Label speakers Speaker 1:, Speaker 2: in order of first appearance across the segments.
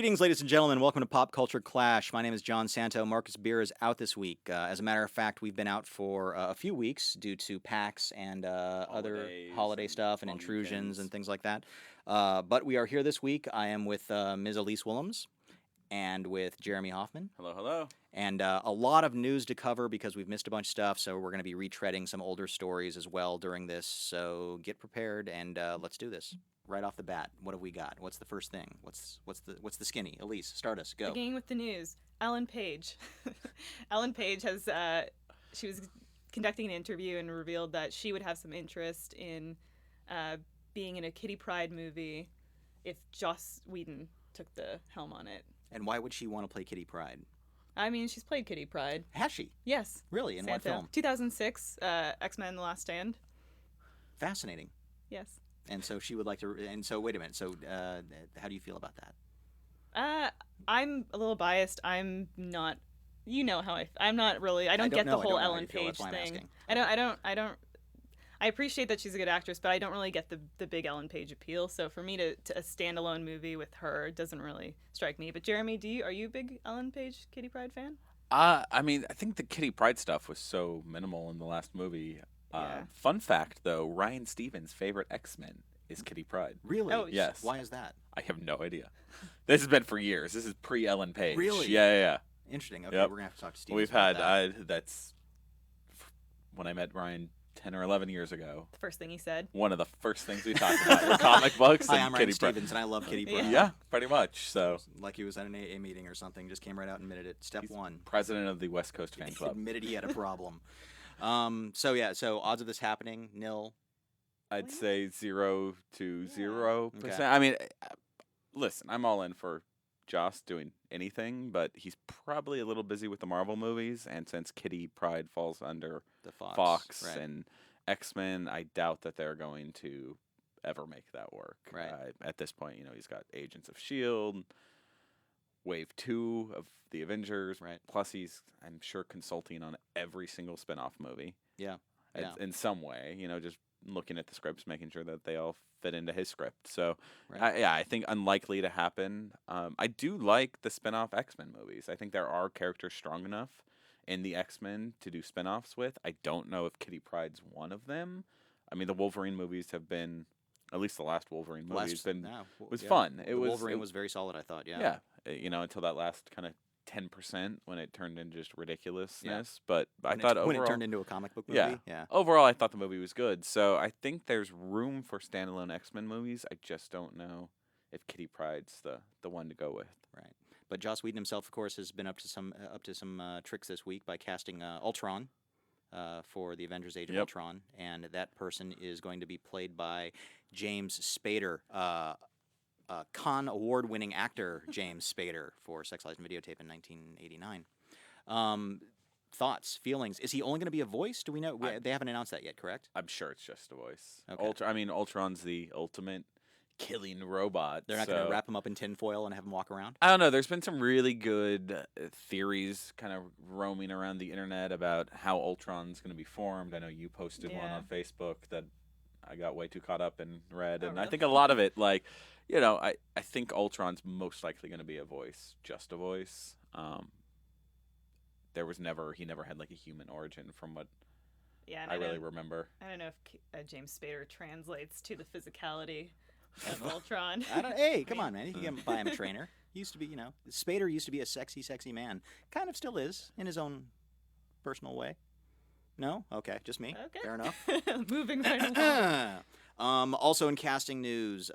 Speaker 1: Greetings, ladies and gentlemen. Welcome to Pop Culture Clash. My name is John Santo. Marcus Beer is out this week. As a matter of fact, we've been out for a few weeks due to PAX and other holiday stuff and intrusions
Speaker 2: weekends.
Speaker 1: and things like that. But we are here this week. I am with Ms. Elise Willems and with Jeremy Hoffman.
Speaker 2: Hello, hello.
Speaker 1: And a lot of news to cover because we've missed a bunch of stuff, so we're going to be retreading some older stories as well during this. So get prepared and let's do this. Right off the bat, what have we got? What's the first thing? What's the skinny? Elise, start us. Go.
Speaker 3: Beginning with the news, Ellen Page. Ellen Page has she was conducting an interview and revealed that she would have some interest in being in a Kitty Pryde movie if Joss Whedon took the helm on it.
Speaker 1: And why would she want to play Kitty Pryde?
Speaker 3: I mean, she's played Kitty Pryde.
Speaker 1: Has she?
Speaker 3: Yes.
Speaker 1: Really? In what
Speaker 3: Santa.
Speaker 1: film?
Speaker 3: 2006, X-Men: The Last Stand.
Speaker 1: Fascinating.
Speaker 3: Yes.
Speaker 1: And so she would like to. And so wait a minute. So how do you feel about that?
Speaker 3: I'm a little biased. I'm not. You know how I'm not really. I don't get
Speaker 1: know.
Speaker 3: the
Speaker 1: I
Speaker 3: whole
Speaker 1: don't know how
Speaker 3: Ellen
Speaker 1: you feel.
Speaker 3: Page
Speaker 1: That's why I'm
Speaker 3: thing.
Speaker 1: asking.
Speaker 3: I don't. I appreciate that she's a good actress, but I don't really get the big Ellen Page appeal. So for me to a standalone movie with her doesn't really strike me. But Jeremy, are you a big Ellen Page Kitty Pryde fan?
Speaker 2: I mean, I think the Kitty Pryde stuff was so minimal in the last movie.
Speaker 3: Yeah.
Speaker 2: Fun fact, though, Ryan Stevens' favorite X-Men is Kitty Pryde.
Speaker 1: Really?
Speaker 3: Oh,
Speaker 2: Yes.
Speaker 1: Why is that?
Speaker 2: I have no idea. This has been for years. This is pre-Ellen Page.
Speaker 1: Really?
Speaker 2: Yeah.
Speaker 1: Interesting. Okay,
Speaker 2: Yep.
Speaker 1: we're gonna have to talk to Steve.
Speaker 2: We've had that's when I met Ryan 10 or 11 years ago.
Speaker 3: The first thing he said.
Speaker 2: One of the first things we talked about were comic books
Speaker 1: Hi,
Speaker 2: and
Speaker 1: I'm Ryan
Speaker 2: Kitty Pryde.
Speaker 1: Stevens, and I love Kitty Pryde.
Speaker 2: Yeah, pretty much. So
Speaker 1: Like he was at an AA meeting or something, just came right out and admitted it. Step
Speaker 2: he's
Speaker 1: one.
Speaker 2: president of the West Coast Fan Club.
Speaker 1: Admitted he had a problem. So odds of this happening, nil.
Speaker 2: I'd say 0 to 0%.
Speaker 1: Okay.
Speaker 2: I mean, listen, I'm all in for Joss doing anything, but he's probably a little busy with the Marvel movies, and since Kitty Pryde falls under
Speaker 1: The Fox.
Speaker 2: Fox
Speaker 1: right.
Speaker 2: and X-Men, I doubt that they're going to ever make that work.
Speaker 1: Right.
Speaker 2: At this point, he's got Agents of S.H.I.E.L.D., Wave 2 of the Avengers.
Speaker 1: Right.
Speaker 2: Plus, he's, I'm sure, consulting on every single spin-off movie.
Speaker 1: Yeah.
Speaker 2: In some way, just looking at the scripts, making sure that they all fit into his script. So,
Speaker 1: Right.
Speaker 2: I think unlikely to happen. I do like the spin-off X-Men movies. I think there are characters strong enough in the X-Men to do spin-offs with. I don't know if Kitty Pryde's one of them. I mean, the Wolverine movies have been, at least the last Wolverine movie was fun.
Speaker 1: Wolverine was very solid, I thought. Yeah.
Speaker 2: Until that last kind of 10% when it turned into just ridiculousness.
Speaker 1: Yeah.
Speaker 2: But
Speaker 1: When
Speaker 2: I thought
Speaker 1: when
Speaker 2: overall,
Speaker 1: it turned into a comic book movie. Yeah.
Speaker 2: overall, I thought the movie was good. So I think there's room for standalone X-Men movies. I just don't know if Kitty Pryde's the one to go with.
Speaker 1: Right. But Joss Whedon himself, of course, has been up to some tricks this week by casting Ultron for the Avengers: Age of
Speaker 2: Yep.
Speaker 1: Ultron, and that person is going to be played by James Spader, Cannes award-winning actor James Spader for Sex, Lies, and Videotape in 1989. Thoughts, feelings? Is he only going to be a voice? Do we know? They haven't announced that yet, correct?
Speaker 2: I'm sure it's just a voice.
Speaker 1: Okay.
Speaker 2: Ultron's the ultimate killing robot.
Speaker 1: They're not going to wrap him up in tinfoil and have him walk around?
Speaker 2: I don't know. There's been some really good theories kind of roaming around the internet about how Ultron's going to be formed. I know you posted one
Speaker 3: Yeah.
Speaker 2: on Facebook that I got way too caught up and read.
Speaker 3: Oh,
Speaker 2: And I
Speaker 3: really?
Speaker 2: think a lot of it, I think Ultron's most likely going to be a voice, just a voice. He never had like a human origin from what
Speaker 3: Yeah. And
Speaker 2: I really remember.
Speaker 3: I don't know if James Spader translates to the physicality of Ultron.
Speaker 1: Hey, come on, man. You can buy him a trainer. Used to be, Spader used to be a sexy, sexy man. Kind of still is, in his own personal way. No? Okay, just me.
Speaker 3: Okay.
Speaker 1: Fair enough.
Speaker 3: Moving right along.
Speaker 1: Also in casting news,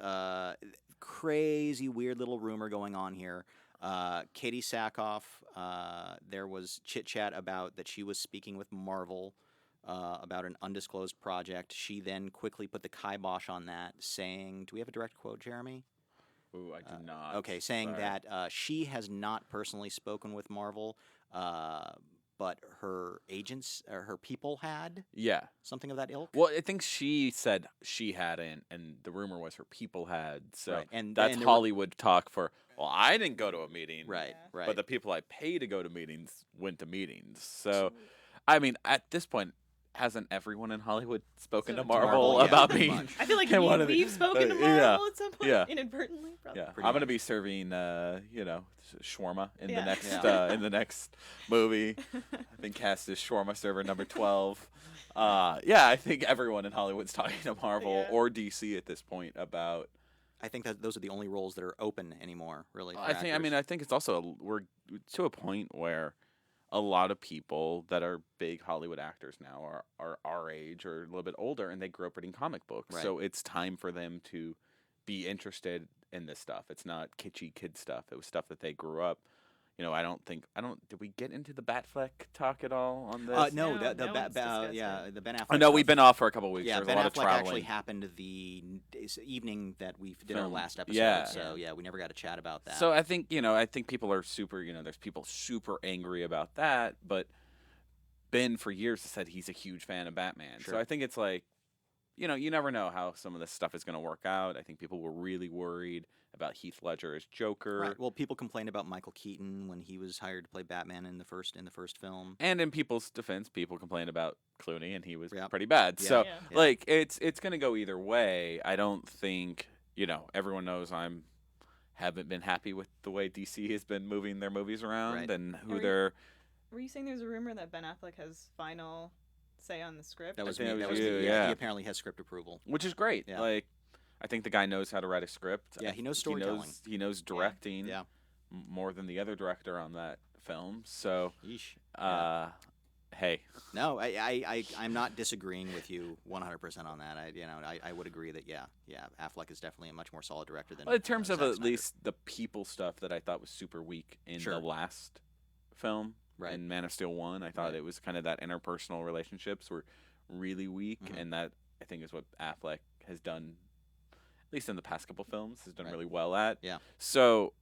Speaker 1: crazy, weird little rumor going on here. Katie Sackhoff, there was chit-chat about that she was speaking with Marvel about an undisclosed project. She then quickly put the kibosh on that, saying, do we have a direct quote, Jeremy?
Speaker 2: Ooh, I do not.
Speaker 1: Okay, saying
Speaker 2: Sorry.
Speaker 1: that she has not personally spoken with Marvel, but her agents, or her people had,
Speaker 2: Yeah.
Speaker 1: something of that ilk.
Speaker 2: Well, I think she said she hadn't, and the rumor was her people had. So
Speaker 1: Right, and
Speaker 2: that's
Speaker 1: there were-
Speaker 2: Hollywood talk for, well, I didn't go to a meeting.
Speaker 1: Right,
Speaker 3: Yeah.
Speaker 1: right.
Speaker 2: But the people I pay to go to meetings went to meetings. So, I mean, at this point, hasn't everyone in Hollywood spoken
Speaker 3: So
Speaker 2: to
Speaker 3: to Marvel,
Speaker 2: Marvel
Speaker 1: yeah,
Speaker 2: about
Speaker 1: pretty
Speaker 2: being?
Speaker 1: much.
Speaker 3: I feel like
Speaker 2: And one of the-
Speaker 3: we've spoken to
Speaker 2: yeah,
Speaker 3: Marvel at some point
Speaker 2: yeah.
Speaker 3: inadvertently. Probably.
Speaker 2: Yeah,
Speaker 1: Pretty
Speaker 2: I'm gonna
Speaker 1: much.
Speaker 2: be serving, shawarma in the
Speaker 3: Yeah.
Speaker 2: next
Speaker 1: Yeah.
Speaker 2: in the next movie. I've been cast as shawarma server number 12. Yeah, I think everyone in Hollywood's talking to Marvel
Speaker 3: Yeah.
Speaker 2: or DC at this point about.
Speaker 1: I think that those are the only roles that are open anymore, really. For
Speaker 2: I think. I mean,
Speaker 1: actors.
Speaker 2: I think it's also we're to a point where a lot of people that are big Hollywood actors now are our age or a little bit older, and they grew up reading comic books.
Speaker 1: Right.
Speaker 2: So it's time for them to be interested in this stuff. It's not kitschy kid stuff. It was stuff that they grew up. I don't. Did we get into the Batfleck talk at all on this?
Speaker 1: No,
Speaker 3: No,
Speaker 1: the
Speaker 3: no one's discussed it.
Speaker 1: the Ben Affleck.
Speaker 2: I know we've
Speaker 1: stuff.
Speaker 2: been off for a couple weeks.
Speaker 1: Yeah,
Speaker 2: There's
Speaker 1: Ben
Speaker 2: a lot of
Speaker 1: Affleck
Speaker 2: traveling.
Speaker 1: actually happened the evening that we did our
Speaker 2: Film.
Speaker 1: last episode.
Speaker 2: Yeah.
Speaker 1: So yeah, we never got to chat about that.
Speaker 2: So I think people are super. There's people super angry about that, but Ben for years has said he's a huge fan of Batman.
Speaker 1: Sure.
Speaker 2: So I think it's like, you never know how some of this stuff is going to work out. I think people were really worried about Heath Ledger as Joker.
Speaker 1: Right. Well, people complained about Michael Keaton when he was hired to play Batman in the first film.
Speaker 2: And in people's defense, people complained about Clooney, and he was
Speaker 1: Yep.
Speaker 2: pretty bad.
Speaker 1: Yeah.
Speaker 2: So,
Speaker 3: Yeah.
Speaker 2: like, it's going to go either way. I don't think, everyone knows haven't been happy with the way DC has been moving their movies around
Speaker 1: Right.
Speaker 2: and who
Speaker 3: Are you-
Speaker 2: they're.
Speaker 3: Were you saying there's a rumor that Ben Affleck has final say on the script?
Speaker 1: That was
Speaker 2: think
Speaker 1: me.
Speaker 2: that
Speaker 1: That
Speaker 2: was
Speaker 1: was
Speaker 2: you,
Speaker 1: me.
Speaker 2: yeah.
Speaker 1: He apparently has script approval.
Speaker 2: Which is great.
Speaker 1: Yeah.
Speaker 2: Like, I think the guy knows how to write a script.
Speaker 1: Yeah, he knows storytelling.
Speaker 2: He knows directing.
Speaker 1: Yeah.
Speaker 2: More than the other director on that film. So,
Speaker 1: Yeesh.
Speaker 2: hey,
Speaker 1: No, I'm not disagreeing with you 100% on that. I would agree that Affleck is definitely a much more solid director than.
Speaker 2: well, in terms of
Speaker 1: Zack
Speaker 2: at
Speaker 1: Snyder.
Speaker 2: least the people stuff that I thought was super weak in
Speaker 1: Sure.
Speaker 2: the last film,
Speaker 1: Right.
Speaker 2: in Man of Steel 1, I thought
Speaker 1: Right.
Speaker 2: it was kind of that interpersonal relationships were really weak,
Speaker 1: Mhm.
Speaker 2: and that I think is what Affleck has done, at least in the past couple films, has done
Speaker 1: Right.
Speaker 2: really well at.
Speaker 1: Yeah.
Speaker 2: So,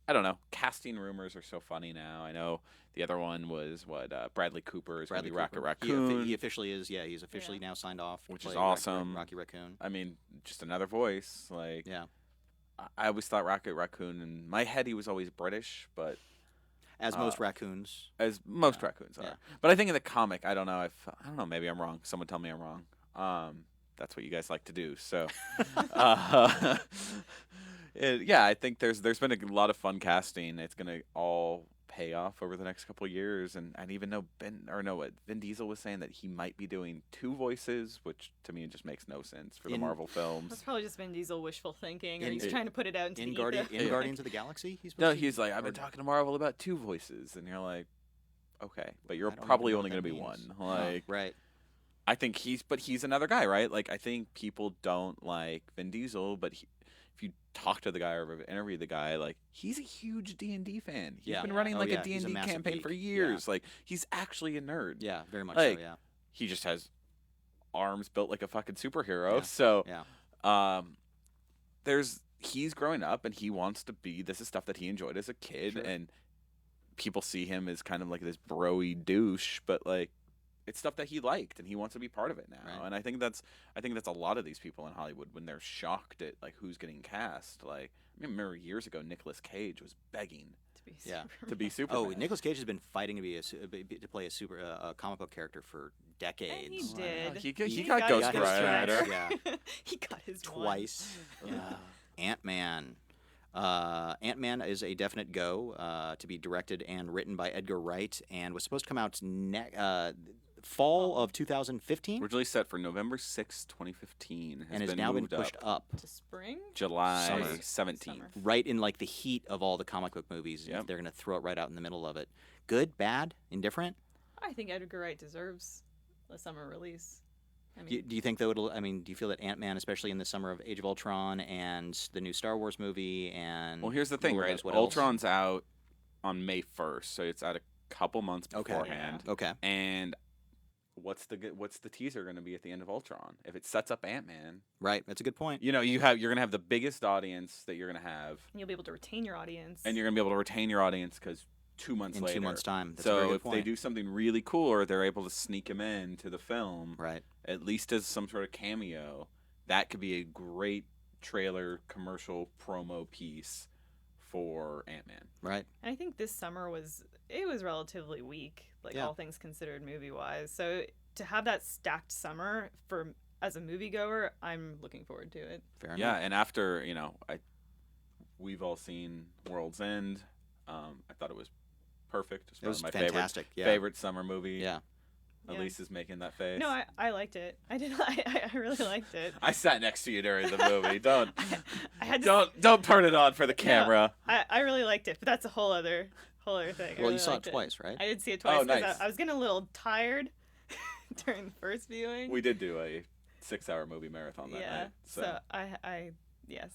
Speaker 2: I don't know. Casting rumors are so funny now. I know the other one was Bradley Cooper is going to
Speaker 1: Bradley
Speaker 2: be Rocket
Speaker 1: Cooper.
Speaker 2: Raccoon.
Speaker 1: He officially is. Yeah, he's officially now signed off, to
Speaker 2: Which is
Speaker 1: play
Speaker 2: awesome.
Speaker 1: Rocky Raccoon.
Speaker 2: I mean, just another voice. Like,
Speaker 1: Yeah.
Speaker 2: I always thought Rocket Raccoon, in my head, he was always British, but
Speaker 1: As most raccoons.
Speaker 2: as most
Speaker 1: Yeah,
Speaker 2: raccoons are.
Speaker 1: yeah.
Speaker 2: But I think in the comic, I don't know. I don't know. Maybe I'm wrong. Someone tell me I'm wrong. That's what you guys like to do. So, yeah, I think there's been a lot of fun casting. It's gonna all pay off over the next couple of years, and I even know Vin Diesel was saying that he might be doing 2 voices, which to me just makes no sense for the
Speaker 1: In-
Speaker 2: Marvel
Speaker 3: That's
Speaker 2: films.
Speaker 3: probably just Vin Diesel wishful thinking, or
Speaker 1: In-
Speaker 3: he's trying to put it out into
Speaker 1: In
Speaker 3: the ether.
Speaker 2: Yeah.
Speaker 1: Guardians of the Galaxy, he's
Speaker 2: No,
Speaker 1: supposed to-
Speaker 2: he's like, I've been
Speaker 1: or-
Speaker 2: talking to Marvel about 2 voices, and you're like, okay, but you're
Speaker 1: I don't
Speaker 2: probably
Speaker 1: even know
Speaker 2: only
Speaker 1: what
Speaker 2: going to
Speaker 1: that
Speaker 2: be
Speaker 1: means.
Speaker 2: one. Like,
Speaker 1: Right.
Speaker 2: I think he's another guy, right? Like, I think people don't like Vin Diesel, but if you talk to the guy or interview the guy, like, he's a huge D&D fan. He's
Speaker 1: Yeah.
Speaker 2: been running
Speaker 1: Oh,
Speaker 2: like
Speaker 1: yeah,
Speaker 2: a
Speaker 1: he's a
Speaker 2: D&D
Speaker 1: massive
Speaker 2: campaign
Speaker 1: geek.
Speaker 2: for
Speaker 1: Yeah.
Speaker 2: years. Like, he's actually a nerd.
Speaker 1: Yeah, very much
Speaker 2: Like,
Speaker 1: so. Yeah.
Speaker 2: He just has arms built like a fucking superhero.
Speaker 1: Yeah.
Speaker 2: So,
Speaker 1: Yeah.
Speaker 2: he's growing up and he wants to be, this is stuff that he enjoyed as a kid,
Speaker 1: Sure.
Speaker 2: and people see him as kind of like this bro-y douche, but like, it's stuff that he liked and he wants to be part of it now.
Speaker 1: Right.
Speaker 2: And I think that's a lot of these people in Hollywood when they're shocked at like who's getting cast. Like, I remember years ago Nicolas Cage was begging
Speaker 1: Yeah.
Speaker 2: to be Superman.
Speaker 1: Oh, Nicolas Cage has been fighting to play a comic book character for decades.
Speaker 3: And he did.
Speaker 2: He got Ghost
Speaker 1: his
Speaker 2: Rider.
Speaker 1: chance, yeah.
Speaker 3: He got his one.
Speaker 1: Twice. Yeah. Ant-Man. Ant-Man is a definite go to be directed and written by Edgar Wright, and was supposed to come out fall of 2015,
Speaker 2: Originally set for November 6, 2015,
Speaker 1: and has now been
Speaker 2: moved
Speaker 1: pushed up.
Speaker 3: To spring?
Speaker 2: July
Speaker 1: Summer.
Speaker 2: 17th.
Speaker 3: Summer.
Speaker 1: Right in like the heat of all the comic book movies.
Speaker 2: Yep.
Speaker 1: They're going to throw it right out in the middle of it. Good, bad, indifferent?
Speaker 3: I think Edgar Wright deserves a summer release. I mean,
Speaker 1: Do you think though do you feel that Ant-Man, especially in the summer of Age of Ultron and the new Star Wars movie and
Speaker 2: Well, here's the thing,
Speaker 1: Lord
Speaker 2: right?
Speaker 1: knows what else?
Speaker 2: Ultron's out on May 1st, so it's out a couple months
Speaker 1: Okay.
Speaker 2: beforehand.
Speaker 1: Okay.
Speaker 2: And what's the teaser going to be at the end of Ultron? If it sets up Ant-Man,
Speaker 1: Right, that's a good point.
Speaker 2: you're going to have the biggest audience that you're going to have,
Speaker 3: you'll be able to retain your audience.
Speaker 2: and you're going to be able to retain your audience because 2 months
Speaker 1: In
Speaker 2: later.
Speaker 1: 2 months' time. That's a very
Speaker 2: So
Speaker 1: good
Speaker 2: if they
Speaker 1: point.
Speaker 2: do something really cool, or they're able to sneak him into the film,
Speaker 1: Right.
Speaker 2: at least as some sort of cameo, that could be a great trailer, commercial, promo piece for Ant-Man.
Speaker 1: Right.
Speaker 3: And I think this summer was relatively weak, like
Speaker 1: Yeah.
Speaker 3: all things considered, movie wise. So to have that stacked summer for as a moviegoer, I'm looking forward to it.
Speaker 1: Fair enough.
Speaker 2: Yeah, and after we've all seen World's End. I thought it was perfect. It's
Speaker 1: It was
Speaker 2: one of my
Speaker 1: fantastic.
Speaker 2: favorite summer movie.
Speaker 1: Yeah.
Speaker 2: Elise is making that face.
Speaker 3: No, I liked it. I did. I really liked it.
Speaker 2: I sat next to you during the movie. Don't
Speaker 3: I had to,
Speaker 2: don't turn it on for the camera.
Speaker 3: I really liked it, but that's a whole other thing.
Speaker 1: Well,
Speaker 3: really
Speaker 1: you saw it
Speaker 3: liked
Speaker 1: twice, right?
Speaker 3: I did see it twice
Speaker 2: Oh,
Speaker 3: because
Speaker 2: nice.
Speaker 3: I was getting a little tired during the first viewing.
Speaker 2: We did do a 6-hour movie marathon that night.
Speaker 3: So I yes.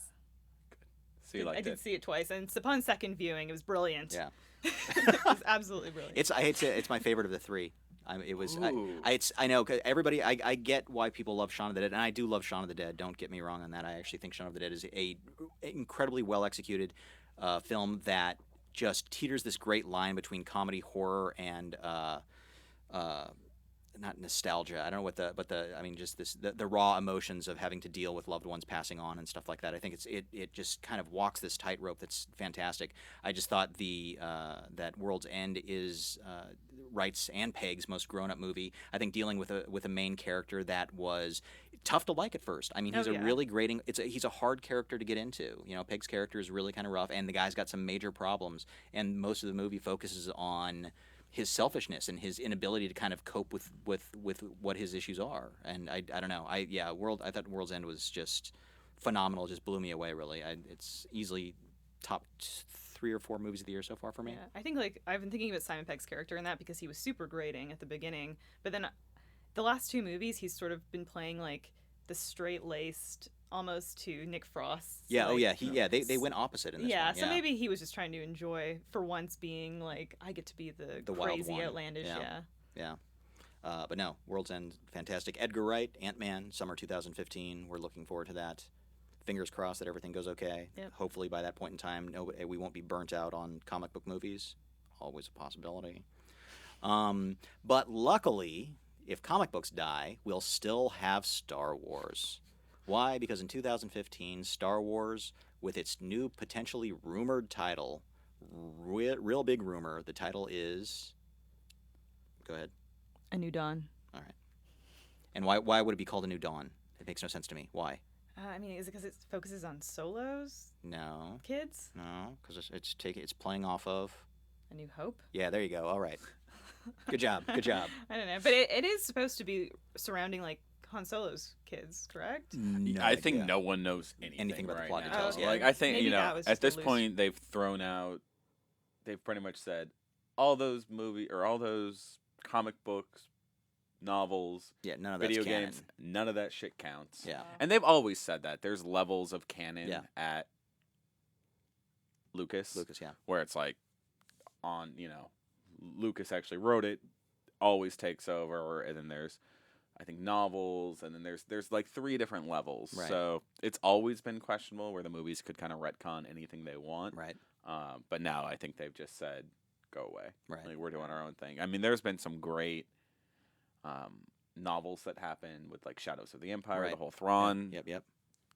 Speaker 2: So you liked
Speaker 3: I did see it twice, and upon second viewing, it was brilliant.
Speaker 1: Yeah.
Speaker 3: It was absolutely brilliant.
Speaker 1: It's my favorite of the three. It was.
Speaker 2: Ooh.
Speaker 1: I know 'cause everybody. I get why people love Shaun of the Dead, and I do love Shaun of the Dead. Don't get me wrong on that. I actually think Shaun of the Dead is a incredibly well executed film that just teeters this great line between comedy, horror, and not nostalgia. I don't know what I mean, just the raw emotions of having to deal with loved ones passing on and stuff like that. I think it just kind of walks this tightrope that's fantastic. I just thought that World's End is Wright's and Peg's most grown-up movie. I think dealing with a main character that was tough to like at first. I mean, he's really grating. He's a hard character to get into. You know, Peg's character is really kind of rough, and the guy's got some major problems. And most of the movie focuses on his selfishness and his inability to kind of cope with what his issues are. And I don't know. I thought World's End was just phenomenal. Just blew me away. Really, it's easily top 3 or 4 movies of the year so far for me.
Speaker 3: Yeah, I think I've been thinking about Simon Pegg's character in that because he was super grating at the beginning, but then the last 2 movies he's sort of been playing like the straight-laced, almost to Nick Frost.
Speaker 1: Yeah. They went opposite in this one.
Speaker 3: So maybe he was just trying to enjoy, for once, being like, I get to be the
Speaker 1: wild
Speaker 3: crazy,
Speaker 1: one.
Speaker 3: outlandish.
Speaker 1: Yeah. But no, World's End, fantastic. Edgar Wright, Ant-Man, summer 2015. We're looking forward to that. Fingers crossed that everything goes okay.
Speaker 3: Yep.
Speaker 1: Hopefully by that point in time, we won't be burnt out on comic book movies. Always a possibility. But luckily, if comic books die, we'll still have Star Wars. Why? Because in 2015, Star Wars, with its new potentially rumored title, real big rumor, the title is... Go ahead.
Speaker 3: A New Dawn.
Speaker 1: All right. And why would it be called A New Dawn? It makes no sense to me. Why?
Speaker 3: I mean, is it because it focuses on solos?
Speaker 1: No.
Speaker 3: Kids?
Speaker 1: No, because it's playing off of...
Speaker 3: A New Hope?
Speaker 1: Yeah, there you go. All right. Good job. Good job.
Speaker 3: I don't know. But it is supposed to be surrounding, like, Han Solo's kids, correct?
Speaker 1: No
Speaker 2: I think
Speaker 1: idea.
Speaker 2: no one knows anything
Speaker 1: about the
Speaker 2: right
Speaker 1: plot
Speaker 2: now.
Speaker 1: details, yeah.
Speaker 2: Like I think
Speaker 3: Maybe that was
Speaker 2: at
Speaker 3: just
Speaker 2: this
Speaker 3: a loose-
Speaker 2: point they've thrown out. They've pretty much said all those all those comic books, novels,
Speaker 1: Yeah, none of that's
Speaker 2: video
Speaker 1: canon.
Speaker 2: games, none of that shit counts.
Speaker 1: Yeah.
Speaker 2: And they've always said that. There's levels of canon
Speaker 1: Yeah.
Speaker 2: at Lucas,
Speaker 1: Yeah.
Speaker 2: where it's like on, Lucas actually wrote it, always takes over, and then there's I think novels, and then there's like 3 different levels.
Speaker 1: Right.
Speaker 2: So it's always been questionable where the movies could kind of retcon anything they want.
Speaker 1: Right.
Speaker 2: But now I think they've just said, go away.
Speaker 1: Right.
Speaker 2: Like, we're doing our own thing. I mean, there's been some great novels that happened with like Shadows of the Empire,
Speaker 1: Right.
Speaker 2: the whole Thrawn
Speaker 1: Yep.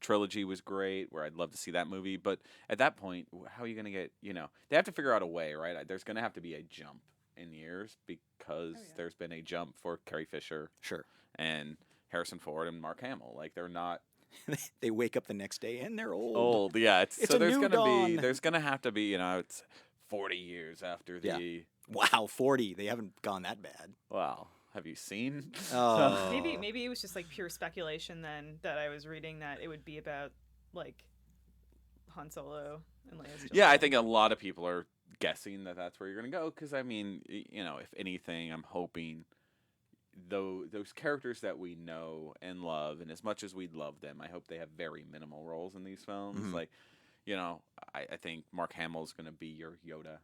Speaker 2: trilogy was great, where I'd love to see that movie. But at that point, how are you going to get, they have to figure out a way, right? There's going to have to be a jump in years because there's been a jump for Carrie Fisher
Speaker 1: Sure.
Speaker 2: and Harrison Ford and Mark Hamill. Like, they're not
Speaker 1: They wake up the next day and they're old.
Speaker 2: old. Yeah,
Speaker 1: It's
Speaker 2: so
Speaker 1: a
Speaker 2: there's
Speaker 1: new
Speaker 2: there's gonna have to be, it's 40 years after the
Speaker 1: Yeah. Wow, 40. They haven't gone that bad.
Speaker 2: Wow. Have you seen?
Speaker 1: Oh.
Speaker 3: Maybe it was just like pure speculation then that I was reading that it would be about like Han Solo and Leia's children.
Speaker 2: Yeah, I think a lot of people are guessing that that's where you're gonna go. Because I mean, if anything, I'm hoping those characters that we know and love, and as much as we love them, I hope they have very minimal roles in these films.
Speaker 1: Mhm.
Speaker 2: Like, I think Mark Hamill's gonna be your Yoda.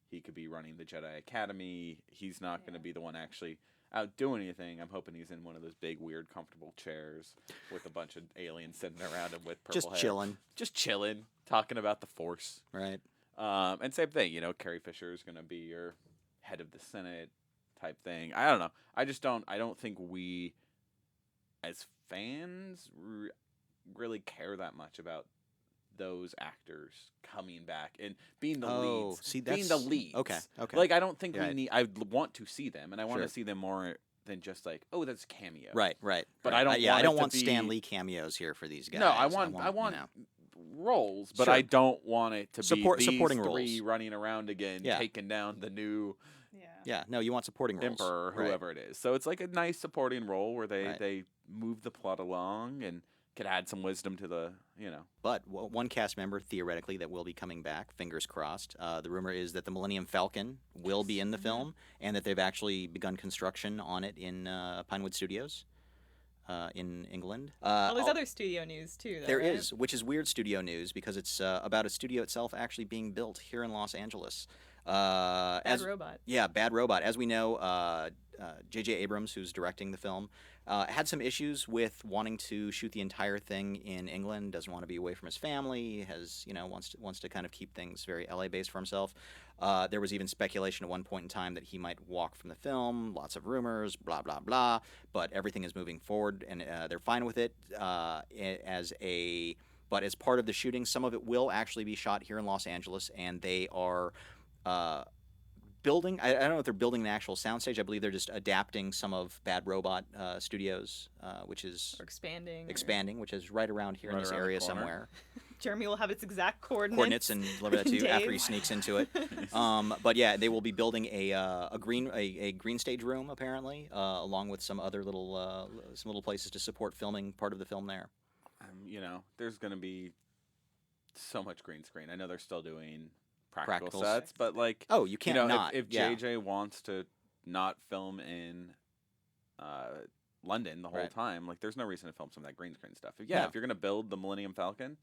Speaker 2: He could be running the Jedi Academy. He's not gonna be the one actually out doing anything. I'm hoping he's in one of those big, weird, comfortable chairs with a bunch of aliens sitting around him with purple
Speaker 1: Just
Speaker 2: hair.
Speaker 1: chilling,
Speaker 2: Chilling, talking about the Force.
Speaker 1: right?
Speaker 2: And same thing, Carrie Fisher is going to be your head of the Senate type thing. I don't know. I don't think we, as fans, really care that much about those actors coming back and being the leads.
Speaker 1: See,
Speaker 2: being
Speaker 1: that's
Speaker 2: the leads.
Speaker 1: Okay.
Speaker 2: Like, I don't think
Speaker 1: Right.
Speaker 2: I want to see them, and I want to
Speaker 1: Sure.
Speaker 2: see them more than just like, oh, that's a cameo.
Speaker 1: Right.
Speaker 2: But
Speaker 1: right.
Speaker 2: I don't.
Speaker 1: Yeah,
Speaker 2: want
Speaker 1: I don't
Speaker 2: it to
Speaker 1: want
Speaker 2: be...
Speaker 1: Stan Lee cameos here for these guys.
Speaker 2: No, I want
Speaker 1: you know.
Speaker 2: roles, but
Speaker 1: Sure.
Speaker 2: I don't want it to be these
Speaker 1: supporting
Speaker 2: three
Speaker 1: roles.
Speaker 2: running around again,
Speaker 1: Yeah.
Speaker 2: taking down the new
Speaker 1: Yeah, no, you want supporting roles.
Speaker 2: emperor,
Speaker 1: Right.
Speaker 2: whoever it is. So it's like a nice supporting role where
Speaker 1: Right.
Speaker 2: they move the plot along and could add some wisdom to the, you know.
Speaker 1: But one cast member, theoretically, that will be coming back, fingers crossed. The rumor is that the Millennium Falcon will be in the film, and that they've actually begun construction on it in Pinewood Studios in England.
Speaker 3: Well, there's other studio news too. Though,
Speaker 1: There
Speaker 3: right?
Speaker 1: is, which is weird studio news because it's about a studio itself actually being built here in Los Angeles.
Speaker 3: Bad Robot.
Speaker 1: Yeah, Bad Robot. As we know, J.J. Abrams, who's directing the film, had some issues with wanting to shoot the entire thing in England. Doesn't want to be away from his family. Wants to kind of keep things very LA based for himself. There was even speculation at one point in time that he might walk from the film. Lots of rumors, blah blah blah. But everything is moving forward, and they're fine with it. But as part of the shooting, some of it will actually be shot here in Los Angeles, and they are building. I don't know if they're building an actual soundstage. I believe they're just adapting some of Bad Robot Studios, which is
Speaker 3: Or expanding.
Speaker 1: which is right around here in
Speaker 2: Right
Speaker 1: this
Speaker 2: around the
Speaker 1: area
Speaker 2: corner.
Speaker 1: somewhere.
Speaker 3: Jeremy will have its exact coordinates.
Speaker 1: Coordinates and deliver that to you after he
Speaker 3: Dave.
Speaker 1: sneaks into it. But yeah, they will be building a green stage room apparently, along with some other little places to support filming part of the film there.
Speaker 2: You know, there's going to be so much green screen. I know they're still doing practical
Speaker 1: Practicals.
Speaker 2: sets, but like,
Speaker 1: Oh, you can't
Speaker 2: you know,
Speaker 1: not.
Speaker 2: if
Speaker 1: yeah.
Speaker 2: JJ wants to not film in London the whole
Speaker 1: Right.
Speaker 2: time, like, there's no reason to film some of that green screen stuff. If
Speaker 1: No.
Speaker 2: you're going to build the Millennium Falcon,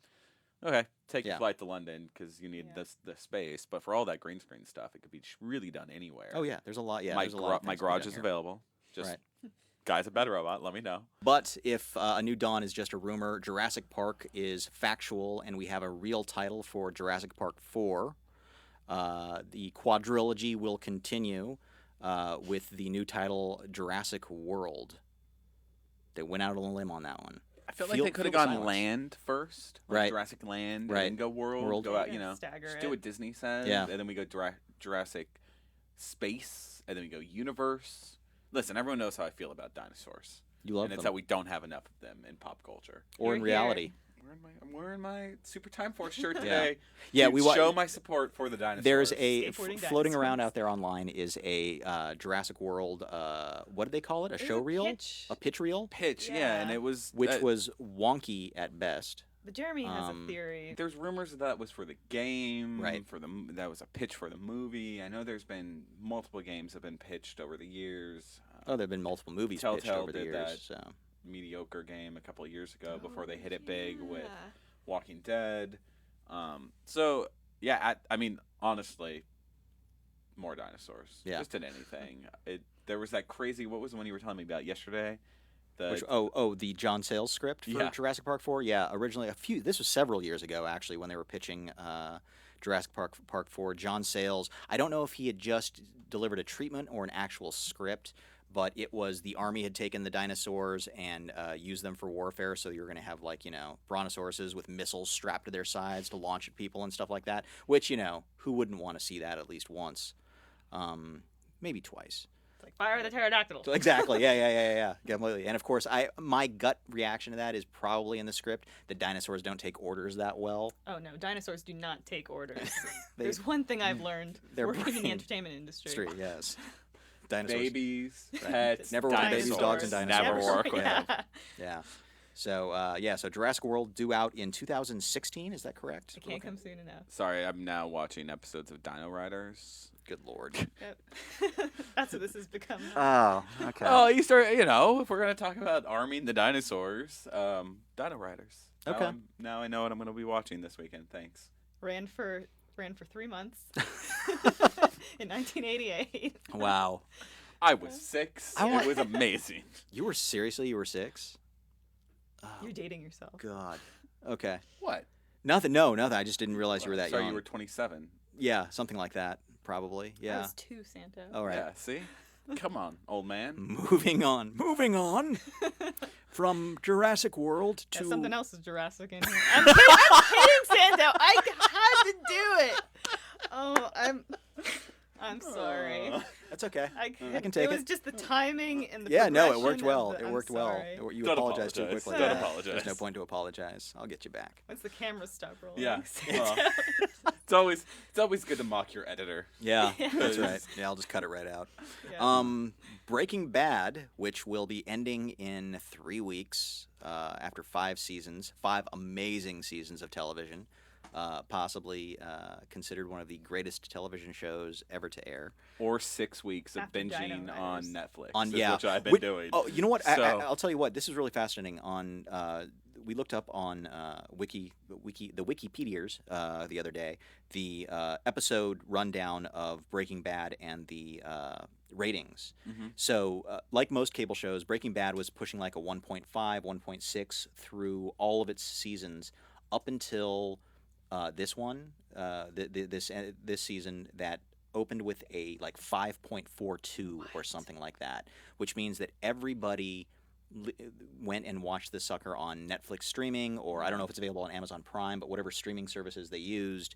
Speaker 2: okay, take
Speaker 1: Yeah.
Speaker 2: your flight to London because you need the space. But for all that green screen stuff, it could be really done anywhere.
Speaker 1: Oh yeah, there's a lot. Yeah,
Speaker 2: my
Speaker 1: there's a lot. Of
Speaker 2: my
Speaker 1: things to be
Speaker 2: garage
Speaker 1: done
Speaker 2: is
Speaker 1: here.
Speaker 2: available. Just
Speaker 1: Right.
Speaker 2: guys at Bad Robot, let me know.
Speaker 1: But if A New Dawn is just a rumor, Jurassic Park is factual, and we have a real title for Jurassic Park 4. The quadrilogy will continue with the new title Jurassic World. They went out on a limb on that one.
Speaker 2: I feel like
Speaker 1: Feel-
Speaker 2: they could have
Speaker 1: feel the
Speaker 2: gone
Speaker 1: silence.
Speaker 2: land first, like
Speaker 1: Right.
Speaker 2: Jurassic Land,
Speaker 1: Right.
Speaker 2: and then go World,
Speaker 1: World.
Speaker 2: go out,
Speaker 3: Yeah,
Speaker 2: you know,
Speaker 3: stagger
Speaker 2: just
Speaker 3: it.
Speaker 2: do what Disney says,
Speaker 1: Yeah.
Speaker 2: and then we go Jurassic Space, and then we go Universe. Listen, everyone knows how I feel about dinosaurs,
Speaker 1: You love
Speaker 2: and it's
Speaker 1: them.
Speaker 2: that we don't have enough of them in pop culture.
Speaker 1: Or in
Speaker 3: You're here.
Speaker 1: reality.
Speaker 2: I'm wearing my Super Time Force shirt
Speaker 1: Yeah.
Speaker 2: today.
Speaker 1: Yeah,
Speaker 2: to
Speaker 1: we wa-
Speaker 2: show my support for the dinosaurs.
Speaker 1: There's a
Speaker 3: Skateboarding
Speaker 1: floating around
Speaker 3: dinosaurs.
Speaker 1: out there online is a Jurassic World. What did they call it? A
Speaker 3: There's
Speaker 1: show reel?
Speaker 3: pitch.
Speaker 1: A pitch reel,
Speaker 2: pitch, yeah, and
Speaker 3: Yeah.
Speaker 2: it was
Speaker 1: which was wonky at best.
Speaker 3: But Jeremy has
Speaker 1: Um,
Speaker 3: a theory.
Speaker 2: There's rumors that was for the game,
Speaker 1: Right.
Speaker 2: That was a pitch for the movie. I know there's been multiple games have been pitched over the years.
Speaker 1: Oh, there have been multiple movies pitched
Speaker 2: Telltale
Speaker 1: over the
Speaker 2: did
Speaker 1: years.
Speaker 2: that.
Speaker 1: So
Speaker 2: Mediocre game a couple of years ago before they hit it big with
Speaker 3: Yeah.
Speaker 2: Walking Dead. So yeah, I mean, honestly, more dinosaurs.
Speaker 1: Yeah.
Speaker 2: Just in anything. There was that crazy. What was the one you were telling me about yesterday?
Speaker 1: the John Sayles script for
Speaker 2: Yeah.
Speaker 1: Jurassic Park 4. Yeah, originally this was several years ago actually when they were pitching Jurassic Park 4. John Sayles, I don't know if he had just delivered a treatment or an actual script, but it was the army had taken the dinosaurs and used them for warfare. So you're going to have brontosauruses with missiles strapped to their sides to launch at people and stuff like that. Which who wouldn't want to see that at least once, maybe twice.
Speaker 3: It's like fire the pterodactyl.
Speaker 1: So exactly. Yeah. Completely. And of course, my gut reaction to that is probably in the script that dinosaurs don't take orders that well.
Speaker 3: Oh no, dinosaurs do not take orders.
Speaker 1: They-
Speaker 3: There's one thing I've learned
Speaker 1: Their
Speaker 3: working in the
Speaker 1: brain-
Speaker 3: entertainment industry.
Speaker 1: Street, yes. Dinosaurs.
Speaker 2: babies,
Speaker 1: Right.
Speaker 2: pets,
Speaker 1: Never work with babies, dogs, and
Speaker 2: dinosaurs.
Speaker 1: dinosaurs.
Speaker 2: Never work with.
Speaker 3: Yeah.
Speaker 1: Yeah. So Jurassic World due out in 2016. Is that correct?
Speaker 3: It can't come soon enough.
Speaker 2: Sorry, I'm now watching episodes of Dino Riders.
Speaker 1: Good lord.
Speaker 3: Yep. That's what this has become.
Speaker 1: Oh, okay.
Speaker 2: Oh, you start. If we're gonna talk about arming the dinosaurs, Dino Riders.
Speaker 1: Okay.
Speaker 2: Now I know what I'm gonna be watching this weekend. Thanks.
Speaker 3: Ran for 3 months in 1988.
Speaker 1: Wow.
Speaker 2: I was 6.
Speaker 1: I want-
Speaker 2: It was amazing.
Speaker 1: You were 6? Oh,
Speaker 3: You're dating yourself.
Speaker 1: God. Okay.
Speaker 2: What?
Speaker 1: Nothing. No, nothing. I just didn't realize you were that
Speaker 2: Sorry,
Speaker 1: young.
Speaker 2: you were 27.
Speaker 1: Yeah, something like that. Probably.
Speaker 3: I
Speaker 1: Yeah.
Speaker 3: was 2, Santo.
Speaker 1: All right.
Speaker 2: Yeah. See? Come on, old man.
Speaker 1: Moving on. From Jurassic World
Speaker 3: Yeah,
Speaker 1: to
Speaker 3: something else is Jurassic in here. I'm kidding, Santo. I had to do it. Oh, I'm sorry.
Speaker 1: That's okay.
Speaker 3: I
Speaker 1: can take
Speaker 3: it. was
Speaker 1: it.
Speaker 3: just the timing and the
Speaker 1: Yeah, no, it
Speaker 3: progression
Speaker 1: worked well.
Speaker 3: of the-
Speaker 1: It
Speaker 3: I'm
Speaker 1: worked well.
Speaker 3: sorry.
Speaker 1: You
Speaker 2: Don't
Speaker 1: apologized too
Speaker 2: apologize.
Speaker 1: quickly.
Speaker 2: Don't
Speaker 1: Yeah.
Speaker 2: apologize.
Speaker 1: There's no point to apologize. I'll get you back.
Speaker 3: Once the cameras stop rolling.
Speaker 2: Yeah.
Speaker 3: sit
Speaker 2: Well,
Speaker 3: down.
Speaker 2: it's always good to mock your editor.
Speaker 1: Yeah,
Speaker 3: Yeah.
Speaker 1: that's right. Yeah, I'll just cut it right out.
Speaker 3: Yeah.
Speaker 1: Breaking Bad, which will be ending in 3 weeks after 5 seasons, 5 amazing seasons of television, possibly considered one of the greatest television shows ever to air.
Speaker 2: Or 6 weeks of
Speaker 3: After Dino
Speaker 2: binging on
Speaker 3: Riders.
Speaker 2: Netflix.
Speaker 1: Yeah,
Speaker 2: Which I've been
Speaker 1: Wait,
Speaker 2: doing.
Speaker 1: Oh, you know what?
Speaker 2: So-
Speaker 1: I'll tell you what. This is really fascinating. We looked up on the Wikipedias the other day the episode rundown of Breaking Bad and the ratings.
Speaker 2: Mhm.
Speaker 1: So, like most cable shows, Breaking Bad was pushing like a 1.5, 1.6 through all of its seasons up until this one, this season that opened with a like 5.42 or something like that, which means that everybody went and watched this sucker on Netflix streaming, or I don't know if it's available on Amazon Prime, but whatever streaming services they used.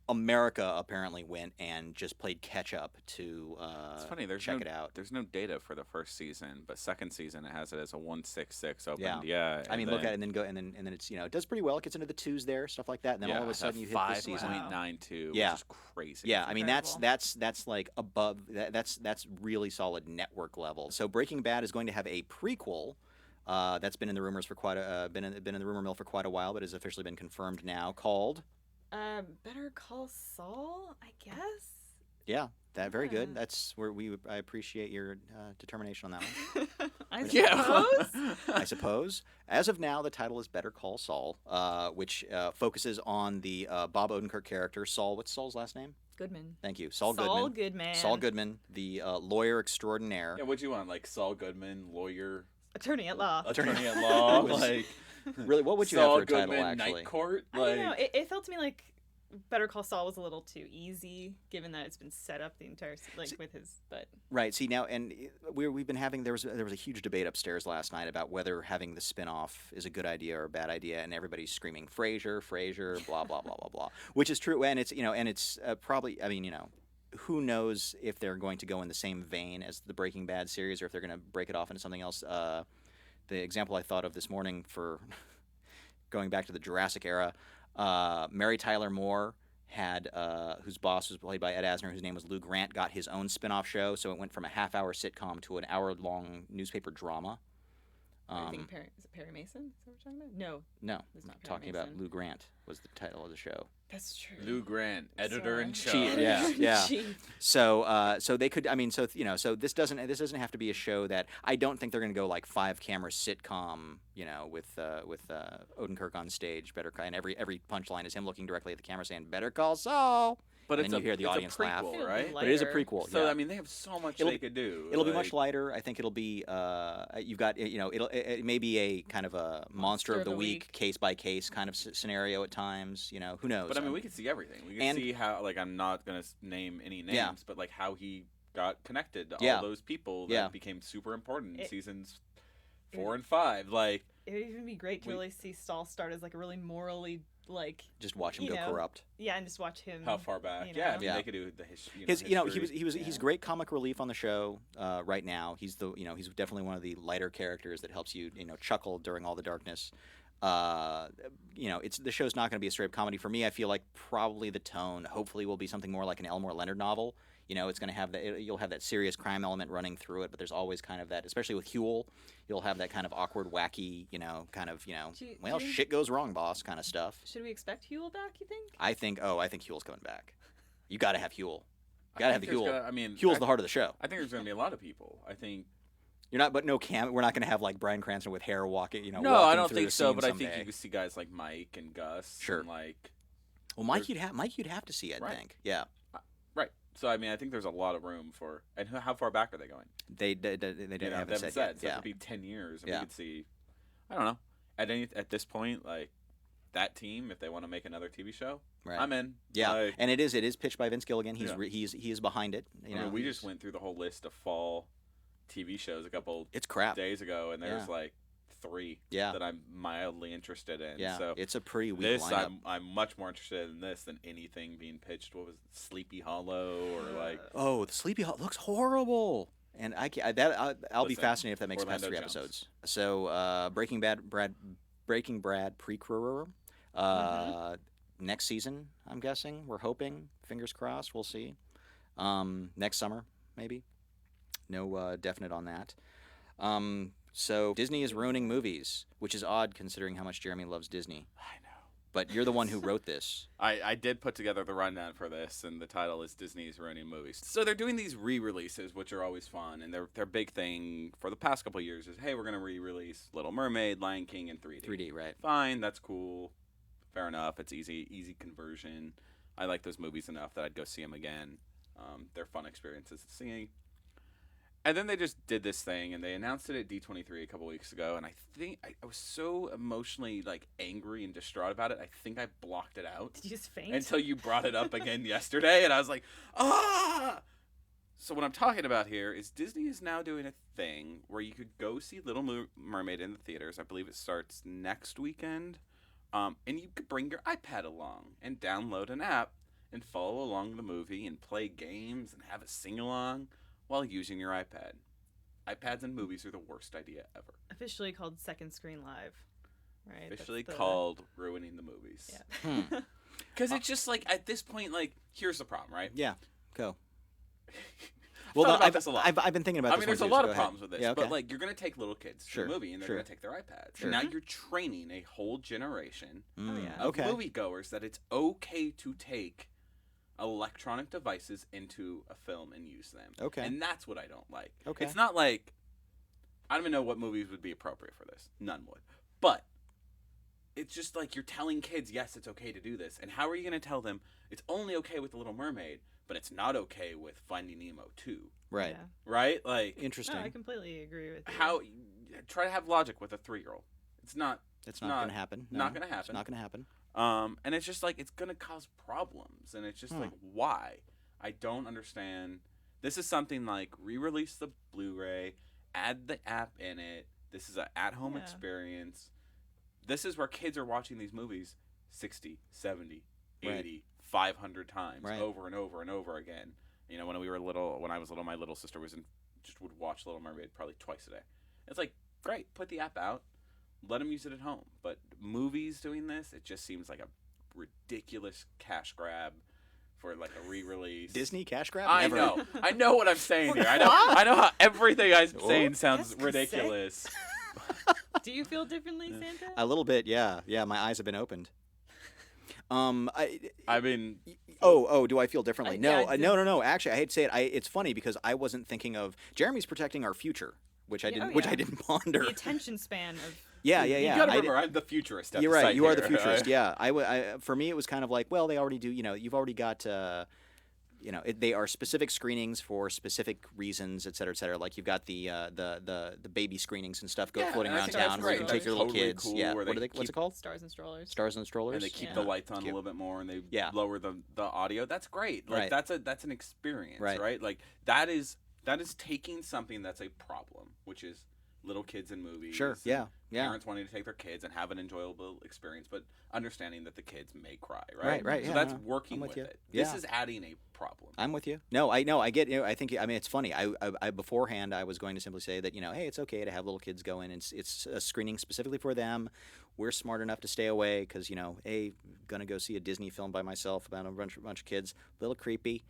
Speaker 1: America apparently went and just played catch up to
Speaker 2: It's funny.
Speaker 1: check it out.
Speaker 2: There's no data for the first season, but second season it has it as a 166 opened.
Speaker 1: Yeah.
Speaker 2: Yeah.
Speaker 1: I mean, look at it and then go and then it's it does pretty well. It gets into the twos there, stuff like that, and then all of a sudden you hit this season.
Speaker 2: 5.92,
Speaker 1: Yeah.
Speaker 2: which is crazy.
Speaker 1: Yeah, I mean
Speaker 3: Incredible.
Speaker 1: that's like above that's really solid network level. So Breaking Bad is going to have a prequel that's been in the rumors for quite a been in the rumor mill for quite a while, but has officially been confirmed now. Called
Speaker 3: Better Call Saul, I guess.
Speaker 1: yeah, that very good.
Speaker 3: Yeah.
Speaker 1: That's where I appreciate your determination on that one.
Speaker 3: I
Speaker 2: Yeah.
Speaker 3: suppose.
Speaker 1: I suppose. As of now, the title is Better Call Saul, which focuses on the Bob Odenkirk character Saul. What's Saul's last name?
Speaker 3: Goodman.
Speaker 1: Thank you, Saul
Speaker 3: Saul
Speaker 1: Goodman.
Speaker 3: Goodman.
Speaker 1: Saul Goodman, the lawyer extraordinaire.
Speaker 2: Yeah, what'd you want? Like Saul Goodman, lawyer,
Speaker 3: Attorney at law.
Speaker 2: attorney at law,
Speaker 1: Was-
Speaker 2: like
Speaker 1: Really, what would you
Speaker 2: Saul
Speaker 1: have for a title,
Speaker 2: Goodman,
Speaker 1: actually?
Speaker 2: Night Court.
Speaker 3: I don't know. It felt to me like Better Call Saul was a little too easy, given that it's been set up the entire with his. But
Speaker 1: Right. See now, and we've been having there was a huge debate upstairs last night about whether having the spin-off is a good idea or a bad idea, and everybody's screaming Frasier, blah blah blah blah blah, which is true, and it's probably who knows if they're going to go in the same vein as the Breaking Bad series or if they're going to break it off into something else. The example I thought of this morning for going back to the Jurassic era, Mary Tyler Moore had whose boss was played by Ed Asner, whose name was Lou Grant, got his own spin-off show, so it went from a half-hour sitcom to an hour-long newspaper drama.
Speaker 3: I think is it Perry Mason? Is that what we're talking about? No,
Speaker 1: No,
Speaker 3: it's not Perry
Speaker 1: talking about
Speaker 3: Mason.
Speaker 1: Lou Grant was the title of the show.
Speaker 3: That's true.
Speaker 2: Lou Grant, editor in
Speaker 3: Sorry.
Speaker 2: charge.
Speaker 1: Yeah.
Speaker 3: Chief.
Speaker 1: So they could. I mean, so this doesn't have to be a show that I don't think they're going to go like 5-camera sitcom. With Odenkirk on stage, and every punchline is him looking directly at the camera saying "Better Call Saul."
Speaker 2: But
Speaker 1: And
Speaker 2: it's
Speaker 1: then you hear the
Speaker 2: it's
Speaker 1: audience
Speaker 2: a
Speaker 1: laugh.
Speaker 2: prequel,
Speaker 3: It'll be
Speaker 2: right?
Speaker 3: light-
Speaker 1: But it is a
Speaker 3: Lighter.
Speaker 1: prequel.
Speaker 2: So
Speaker 1: yeah.
Speaker 2: I mean, they have so much
Speaker 1: It'll
Speaker 2: they could do.
Speaker 1: It'll be
Speaker 2: like-
Speaker 1: much lighter. I think it'll be. You've got. It may be a kind of a monster of the week, case by case kind of scenario at times. Who knows?
Speaker 2: But I mean, we could see everything. We could
Speaker 1: And-
Speaker 2: see how, like, I'm not gonna name any names,
Speaker 1: Yeah.
Speaker 2: but like how he got connected to
Speaker 1: Yeah.
Speaker 2: all those people that
Speaker 1: Yeah.
Speaker 2: became super important in
Speaker 3: It-
Speaker 2: seasons 4 and 5. Like,
Speaker 3: It would even be great to
Speaker 2: We-
Speaker 3: really see Saul start as like a really morally
Speaker 1: just watch him
Speaker 3: you
Speaker 1: go
Speaker 3: know,
Speaker 1: corrupt.
Speaker 3: and just watch him.
Speaker 2: how far back?
Speaker 3: you
Speaker 2: Yeah, I
Speaker 3: know.
Speaker 2: mean,
Speaker 1: Yeah.
Speaker 2: they could do the history.
Speaker 1: He's
Speaker 2: Yeah.
Speaker 1: great comic relief on the show right now. He's he's definitely one of the lighter characters that helps you chuckle during all the darkness. The show's not going to be a straight up comedy for me. I feel like probably the tone hopefully will be something more like an Elmore Leonard novel. It's going to have you'll have that serious crime element running through it, but there's always kind of that, especially with Huel, you'll have that kind of awkward, wacky,
Speaker 3: Do you-
Speaker 1: shit goes wrong, boss, kind of stuff.
Speaker 3: Should we expect Huel back? You think?
Speaker 1: I think Huel's coming back. You got to have Huel. Got to have the Huel.
Speaker 2: I mean,
Speaker 1: Huel's the heart of the show.
Speaker 2: I think there's going to be a lot of people. I think.
Speaker 1: We're not going to have like Bryan Cranston with hair walking.
Speaker 2: No,
Speaker 1: walking
Speaker 2: I don't
Speaker 1: through
Speaker 2: think
Speaker 1: the
Speaker 2: so.
Speaker 1: scene
Speaker 2: But I
Speaker 1: someday.
Speaker 2: think you could see guys like Mike and Gus.
Speaker 1: Sure.
Speaker 2: And like.
Speaker 1: Well, Mike, you'd have to see. I
Speaker 2: Right.
Speaker 1: think. Yeah.
Speaker 2: Right. So I mean, I think there's a lot of room for. And how far back are they going?
Speaker 1: They haven't said yet.
Speaker 2: So
Speaker 1: Yeah.
Speaker 2: it could be 10 years, and
Speaker 1: Yeah.
Speaker 2: we could see. I don't know. At this point, like that team, if they want to make another TV show,
Speaker 1: Right.
Speaker 2: I'm in.
Speaker 1: Yeah.
Speaker 2: Like,
Speaker 1: And it is pitched by Vince Gilligan. He's
Speaker 2: Yeah.
Speaker 1: he is behind it.
Speaker 2: I mean, we just went through the whole list of fall TV shows a couple
Speaker 1: It's crap.
Speaker 2: days ago, and there's
Speaker 1: Yeah.
Speaker 2: like 3
Speaker 1: Yeah.
Speaker 2: that I'm mildly interested in.
Speaker 1: Yeah,
Speaker 2: So
Speaker 1: it's a pretty weak
Speaker 2: this,
Speaker 1: lineup.
Speaker 2: I'm much more interested in this than anything being pitched. What was it, Sleepy Hollow or like
Speaker 1: Oh, the Sleepy Hollow looks horrible. And I'll be
Speaker 2: Listen,
Speaker 1: fascinated if that makes it past
Speaker 2: Orlando
Speaker 1: 3
Speaker 2: Jones.
Speaker 1: episodes. So Breaking Bad prequel. Next season, I'm guessing. We're hoping. Fingers crossed. We'll see. Next summer, maybe. No definite on that. So Disney is ruining movies, which is odd considering how much Jeremy loves Disney.
Speaker 2: I know.
Speaker 1: But you're the one who wrote this.
Speaker 2: I did put together the rundown for this, and the title is Disney's Ruining Movies. So they're doing these re-releases, which are always fun, and their big thing for the past couple of years is, hey, we're going to re-release Little Mermaid, Lion King in 3D.
Speaker 1: 3D, right?
Speaker 2: Fine, that's cool. Fair enough. It's easy conversion. I like those movies enough that I'd go see them again. They're fun experiences to see. And then they just did this thing, and they announced it at D23 a couple weeks ago, and I think I was so emotionally angry and distraught about it, I think I blocked it out.
Speaker 3: Did you just faint?
Speaker 2: Until you brought it up again yesterday, and I was like, ah! So what I'm talking about here is Disney is now doing a thing where you could go see Little Mermaid in the theaters. I believe it starts next weekend. And you could bring your iPad along and download an app and follow along the movie and play games and have a sing-along while using your iPad. iPads and movies are the worst idea ever.
Speaker 3: Officially called Second Screen Live, right?
Speaker 2: Officially called ruining the movies.
Speaker 3: Yeah.
Speaker 2: Because it's just at this point, here's the problem, right?
Speaker 1: Yeah, go.
Speaker 2: Well,
Speaker 1: no,
Speaker 2: about this a lot.
Speaker 1: I've been thinking about this.
Speaker 2: I mean, there's a
Speaker 1: one
Speaker 2: lot
Speaker 1: too,
Speaker 2: of
Speaker 1: so go
Speaker 2: problems with this.
Speaker 1: ahead. Yeah, okay.
Speaker 2: But you're going to take little kids to a movie and they're going to take their iPads.
Speaker 1: Sure.
Speaker 2: And now you're training a whole generation
Speaker 3: yeah.
Speaker 2: of moviegoers that it's okay to take electronic devices into a film and use them.
Speaker 1: Okay.
Speaker 2: And that's what I don't like.
Speaker 1: Okay.
Speaker 2: It's not I don't even know what movies would be appropriate for this. None would. But it's just you're telling kids, yes, it's okay to do this. And how are you going to tell them it's only okay with The Little Mermaid, but it's not okay with Finding Nemo 2?
Speaker 1: Right.
Speaker 3: Yeah.
Speaker 2: Right?
Speaker 1: Interesting.
Speaker 3: No, I completely agree with you.
Speaker 2: How try to have logic with a 3-year-old. It's not
Speaker 1: going to happen. No,
Speaker 2: not going to happen.
Speaker 1: It's not going to happen.
Speaker 2: And it's just it's going to cause problems, and it's just why? I don't understand. This is something re-release the Blu-ray, add the app in it. This is an at-home experience. This is where kids are watching these movies 60, 70, 80, 500 times over and over and over again. You know, when I was little, my little sister just would watch Little Mermaid probably twice a day. It's great, put the app out, let them use it at home. But movies doing this, it just seems like a ridiculous cash grab for a re-release.
Speaker 1: Disney cash grab?
Speaker 2: I
Speaker 1: Never.
Speaker 2: know. I know what I'm saying here. I know how everything I'm saying sounds
Speaker 3: Qu'est-ce que
Speaker 2: ridiculous.
Speaker 3: Do you feel differently, Santa?
Speaker 1: A little bit, yeah. Yeah, my eyes have been opened.
Speaker 2: I mean,
Speaker 1: do I feel differently?
Speaker 3: Yeah,
Speaker 1: No, no. Actually, I hate to say it. It's funny because I wasn't thinking of Jeremy's protecting our future, which I didn't. Which I didn't ponder.
Speaker 3: The attention span of.
Speaker 1: Yeah.
Speaker 2: you gotta remember, I'm the futurist. At
Speaker 1: You're
Speaker 2: the
Speaker 1: right.
Speaker 2: site
Speaker 1: You are the
Speaker 2: here.
Speaker 1: futurist. Yeah. For me, it was kind of well, they already do. You've already got. They are specific screenings for specific reasons, et cetera, et cetera. You've got the baby screenings and stuff floating
Speaker 2: and I
Speaker 1: around
Speaker 2: think that's
Speaker 1: town where you can
Speaker 2: great.
Speaker 1: take your little
Speaker 2: Totally
Speaker 1: kids.
Speaker 2: cool
Speaker 1: Yeah.
Speaker 2: where
Speaker 1: What's
Speaker 2: they
Speaker 1: it called?
Speaker 3: Stars and Strollers.
Speaker 1: Stars and Strollers.
Speaker 2: And they keep
Speaker 3: Yeah.
Speaker 2: the lights on
Speaker 1: Cute.
Speaker 2: a little bit more, and they
Speaker 1: Yeah.
Speaker 2: lower the audio. That's great.
Speaker 1: Right.
Speaker 2: That's an experience,
Speaker 1: Right.
Speaker 2: right? That is taking something that's a problem, which is little kids in movies.
Speaker 1: Sure.
Speaker 2: and
Speaker 1: Yeah.
Speaker 2: Parents wanting to take their kids and have an enjoyable experience, but understanding that the kids may cry, right?
Speaker 1: Right.
Speaker 2: So
Speaker 1: Yeah,
Speaker 2: that's
Speaker 1: no,
Speaker 2: working
Speaker 1: I'm
Speaker 2: with
Speaker 1: with you.
Speaker 2: it.
Speaker 1: Yeah.
Speaker 2: This is adding a problem.
Speaker 1: I'm with you. No, I know. I get. I think. I mean, it's funny. I beforehand, I was going to simply say that hey, it's okay to have little kids go in. It's a screening specifically for them. We're smart enough to stay away because gonna go see a Disney film by myself about a bunch of kids. A little creepy.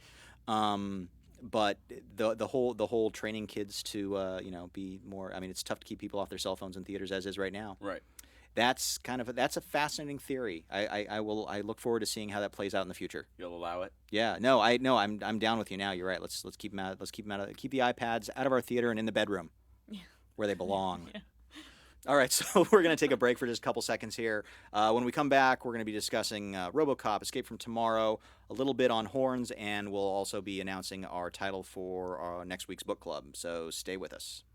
Speaker 1: But the whole training kids to be more. I mean, it's tough to keep people off their cell phones in theaters as is right now.
Speaker 2: Right.
Speaker 1: That's a fascinating theory. I look forward to seeing how that plays out in the future.
Speaker 2: You'll allow it?
Speaker 1: Yeah, no, I'm down with you now. You're right. Let's keep them out. Let's keep them out. Keep the iPads out of our theater and in the bedroom, where they belong.
Speaker 3: Yeah.
Speaker 1: All right, so we're going to take a break for just a couple seconds here. When we come back, we're going to be discussing RoboCop: Escape from Tomorrow, a little bit on horns, and we'll also be announcing our title for our next week's book club. So stay with us.